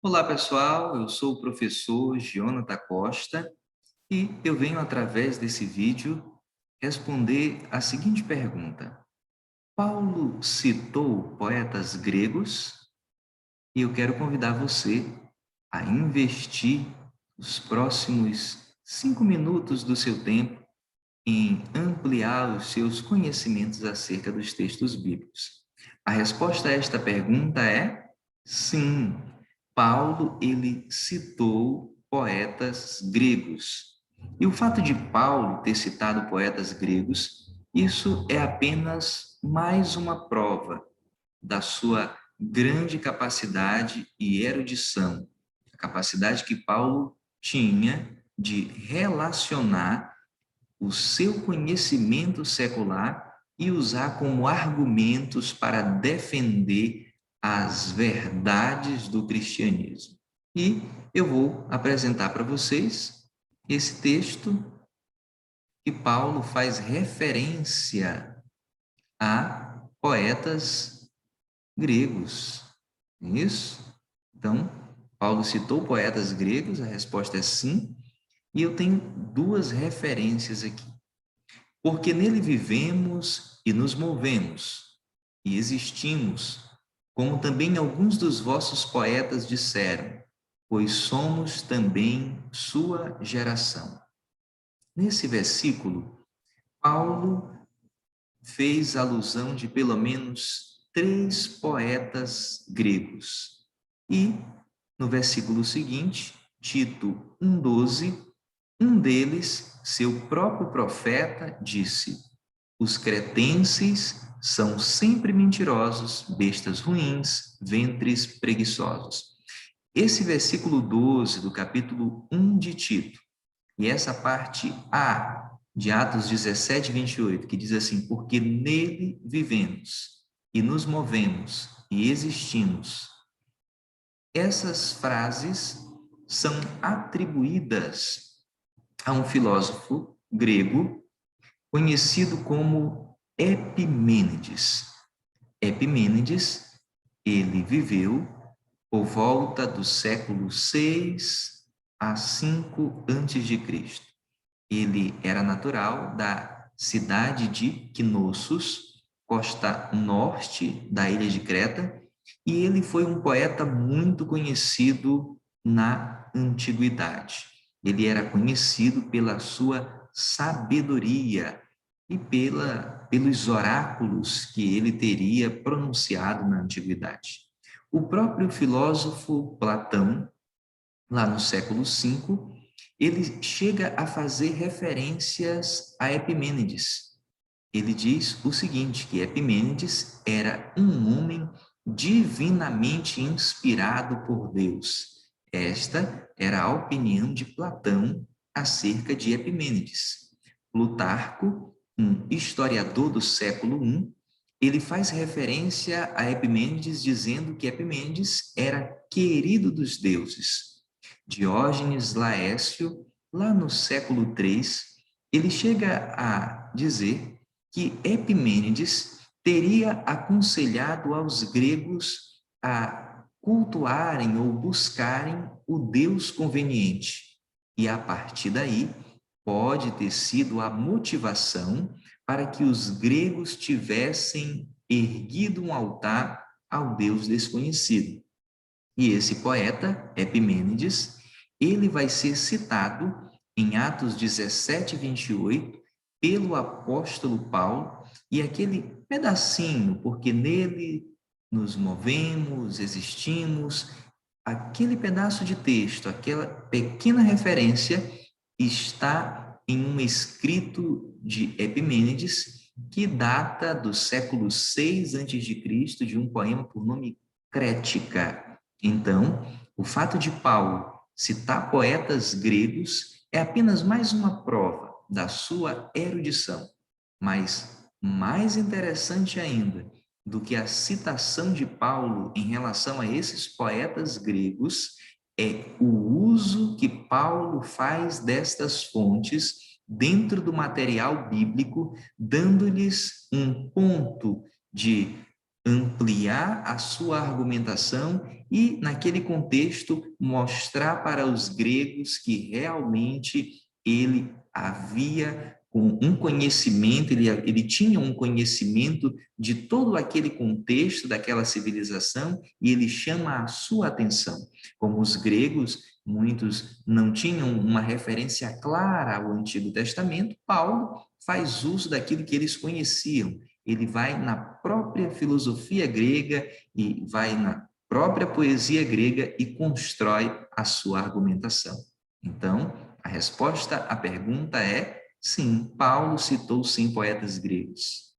Olá, pessoal. Eu sou o professor Jonathan Costa e eu venho, através desse vídeo, responder a seguinte pergunta. Paulo citou poetas gregos? E eu quero convidar você a investir os próximos 5 minutos do seu tempo em ampliar os seus conhecimentos acerca dos textos bíblicos. A resposta a esta pergunta é sim. Paulo, ele citou poetas gregos. E o fato de Paulo ter citado poetas gregos, isso é apenas mais uma prova da sua grande capacidade e erudição, a capacidade que Paulo tinha de relacionar o seu conhecimento secular e usar como argumentos para defender as verdades do cristianismo. E eu vou apresentar para vocês esse texto que Paulo faz referência a poetas gregos. Isso? Então, Paulo citou poetas gregos, a resposta é sim, e eu tenho duas referências aqui. Porque nele vivemos e nos movemos, e existimos, como também alguns dos vossos poetas disseram, pois somos também sua geração. Nesse versículo, Paulo fez alusão de pelo menos 3 poetas gregos. E, no versículo seguinte, Tito 1,12, um deles, seu próprio profeta, disse: os cretenses são sempre mentirosos, bestas ruins, ventres preguiçosos. Esse versículo 12 do capítulo 1 de Tito, e essa parte A de Atos 17, 28, que diz assim: porque nele vivemos e nos movemos e existimos. Essas frases são atribuídas a um filósofo grego conhecido como Epimênides. Epimênides, ele viveu por volta do século 6 a 5 a.C. Ele era natural da cidade de Knossos, costa norte da ilha de Creta, e ele foi um poeta muito conhecido na antiguidade. Ele era conhecido pela sua sabedoria e pelos oráculos que ele teria pronunciado na antiguidade. O próprio filósofo Platão, lá no século V, ele chega a fazer referências a Epimênides. Ele diz o seguinte, que Epimênides era um homem divinamente inspirado por Deus. Esta era a opinião de Platão acerca de Epimênides. Plutarco, um historiador do século I, ele faz referência a Epimênides dizendo que Epimênides era querido dos deuses. Diógenes Laércio, lá no século III, ele chega a dizer que Epimênides teria aconselhado aos gregos a cultuarem ou buscarem o Deus conveniente. E a partir daí, pode ter sido a motivação para que os gregos tivessem erguido um altar ao Deus desconhecido. E esse poeta, Epimênides, ele vai ser citado em Atos 17, 28, pelo apóstolo Paulo, e aquele pedacinho, porque nele nos movemos, existimos, aquele pedaço de texto, aquela pequena referência, está em um escrito de Epimênides, que data do século 6 a.C., de um poema por nome Crética. Então, o fato de Paulo citar poetas gregos é apenas mais uma prova da sua erudição, mas mais interessante ainda do que a citação de Paulo em relação a esses poetas gregos é o uso que Paulo faz destas fontes dentro do material bíblico, dando-lhes um ponto de ampliar a sua argumentação e, naquele contexto, mostrar para os gregos que realmente ele havia um conhecimento, ele tinha um conhecimento de todo aquele contexto daquela civilização e ele chama a sua atenção. Como os gregos, muitos não tinham uma referência clara ao Antigo Testamento, Paulo faz uso daquilo que eles conheciam. Ele vai na própria filosofia grega e vai na própria poesia grega e constrói a sua argumentação. Então, a resposta à pergunta é sim, Paulo citou sim poetas gregos.